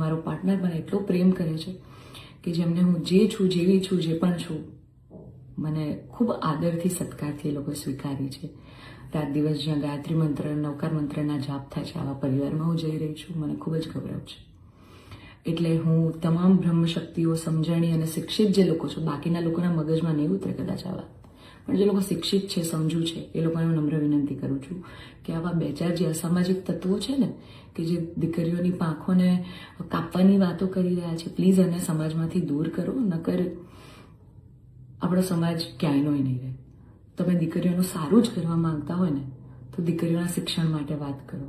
મારો પાર્ટનર મને એટલો પ્રેમ કરે છે કે જેમને હું જે છું, જેવી છું, જે પણ છું, મને ખૂબ આદરથી, સત્કારથી એ લોકો સ્વીકારી છે. રાત દિવસ જ્યાં ગાયત્રી મંત્ર, નવકાર મંત્રના જાપ થાય છે, આવા પરિવારમાં હું જઈ રહી છું. મને ખૂબ જ ગૌરવ છે. એટલે હું તમામ બ્રહ્મ શક્તિઓ, સમજણી અને શિક્ષિત જે લોકો છે, બાકીના લોકોના મગજમાં નહીં ઉતરે કદાચ આવા, પણ જે લોકો શિક્ષિત છે, સમજુ છે, એ લોકોને હું નમ્ર વિનંતી કરું છું કે આવા બે ચાર જે અસામાજિક તત્વો છે ને, કે જે દીકરીઓની પાંખોને કાપવાની વાતો કરી રહ્યા છે, પ્લીઝ એને સમાજમાંથી દૂર કરો. નકર આપણો સમાજ ક્યાંયનો નહીં રહે. તમે દીકરીઓનું સારું જ કરવા માંગતા હોય ને, તો દીકરીઓના શિક્ષણ માટે વાત કરો.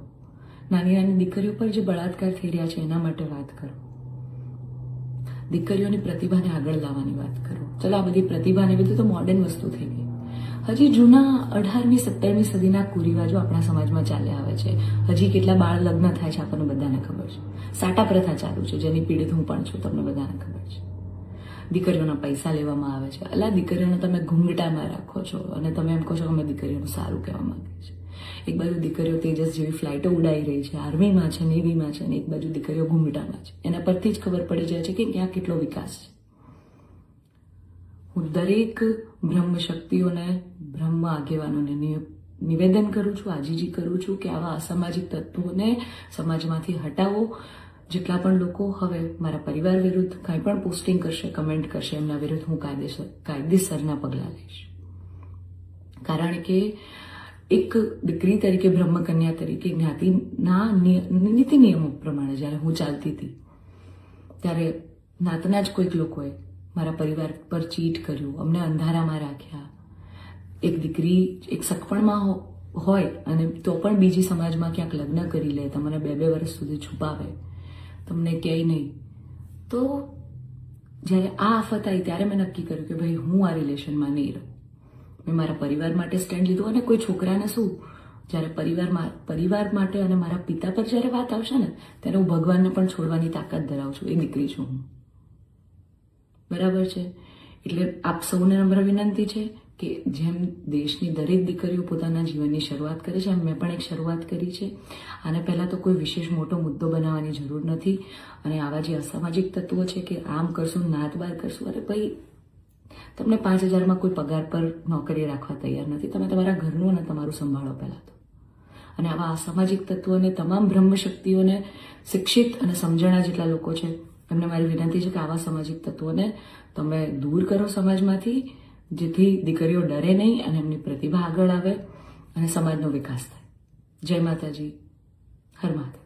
નાની નાની દીકરીઓ પર જે બળાત્કાર થઈ રહ્યા છે એના માટે વાત કરો. દીકરીઓની પ્રતિભાને આગળ લાવવાની વાત કરો. ચલો, આ બધી પ્રતિભાને બધું તો મોડર્ન વસ્તુ થઈ ગઈ. હજી જૂના 18મી 17મી સદીના કુરિવાજો આપણા સમાજમાં ચાલ્યા આવે છે. હજી કેટલા બાળ લગ્ન થાય છે આપણને બધાને ખબર છે. સાટા પ્રથા ચાલુ છે, જેની પીડિત હું પણ છું, તમને બધાને ખબર છે. દીકરીઓના પૈસા લેવામાં આવે છે. અલા, દીકરીઓને તમે ઘૂંઘટામાં રાખો છો અને તમે એમ કહો છો કે અમે દીકરીઓનું સારું કહેવા માંગીએ છીએ. એક બાજુ દીકરીઓ તેજસ જેવી ફ્લાઇટો ઉડાઈ રહી છે, આર્મીમાં છે, નેવીમાં છે, અને એક બાજુ દીકરીઓ ઘૂંઘટામાં છે. એના પરથી જ ખબર પડી જાય છે કે ક્યાં કેટલો વિકાસ છે. હું દરેક બ્રહ્મ શક્તિઓને, બ્રહ્મ આગેવાનોને નિવેદન કરું છું, આજીજી કરું છું કે આવા અસામાજિક તત્વોને સમાજમાંથી હટાવો. જેટલા પણ લોકો હવે મારા પરિવાર વિરુદ્ધ કાંઈ પણ પોસ્ટિંગ કરશે, કમેન્ટ કરશે, એમના વિરુદ્ધ હું કાયદેસરના પગલાં લઈશ. કારણ કે એક દીકરી તરીકે, બ્રહ્મકન્યા તરીકે, જ્ઞાતિના નીતિ નિયમો પ્રમાણે જ્યારે હું ચાલતી હતી, ત્યારે નાતના જ કોઈક લોકોએ મારા પરિવાર પર ચીટ કર્યું, અમને અંધારામાં રાખ્યા. એક દીકરી એક સગપણમાં હોય અને તો પણ બીજી સમાજમાં ક્યાંક લગ્ન કરી લે, તમને 2-2 વર્ષ સુધી છુપાવે, તમને ક્યાંય નહીં. તો જ્યારે આ આફત આવી ત્યારે મેં નક્કી કર્યું કે ભાઈ હું આ રિલેશનમાં નહીં રહું. મેં મારા પરિવાર માટે સ્ટેન્ડ લીધું. અને કોઈ છોકરાને શું, જ્યારે પરિવાર માટે અને મારા પિતા પર જ્યારે વાત આવશે ને, ત્યારે હું ભગવાનને પણ છોડવાની તાકાત ધરાવું છું. એ દીકરી છું હું, બરાબર છે? એટલે આપ સૌને નમ્ર વિનંતી છે કે જેમ દેશની દરેક દીકરીઓ પોતાના જીવનની શરૂઆત કરે છે, એમ મેં પણ એક શરૂઆત કરી છે. આને પહેલાં તો કોઈ વિશેષ મોટો મુદ્દો બનાવવાની જરૂર નથી. અને આવા જે અસામાજિક તત્વો છે કે આમ કરશું, નાત બાર કરશું, અરે ભાઈ, તમને 5,000માં કોઈ પગાર પર નોકરી રાખવા તૈયાર નથી. તમે તમારા ઘરનું અને તમારું સંભાળો પહેલાં તો. અને આવા અસામાજિક તત્વોને, તમામ બ્રહ્મ શક્તિઓને, શિક્ષિત અને સમજણા જેટલા લોકો છે, એમને મારી વિનંતી છે કે આવા સામાજિક તત્વોને તમે દૂર કરો સમાજમાંથી, જેથી દીકરીઓ ડરે નહીં અને એમની પ્રતિભા આગળ આવે અને સમાજનો વિકાસ થાય. જય માતાજી, હર મહાદેવ.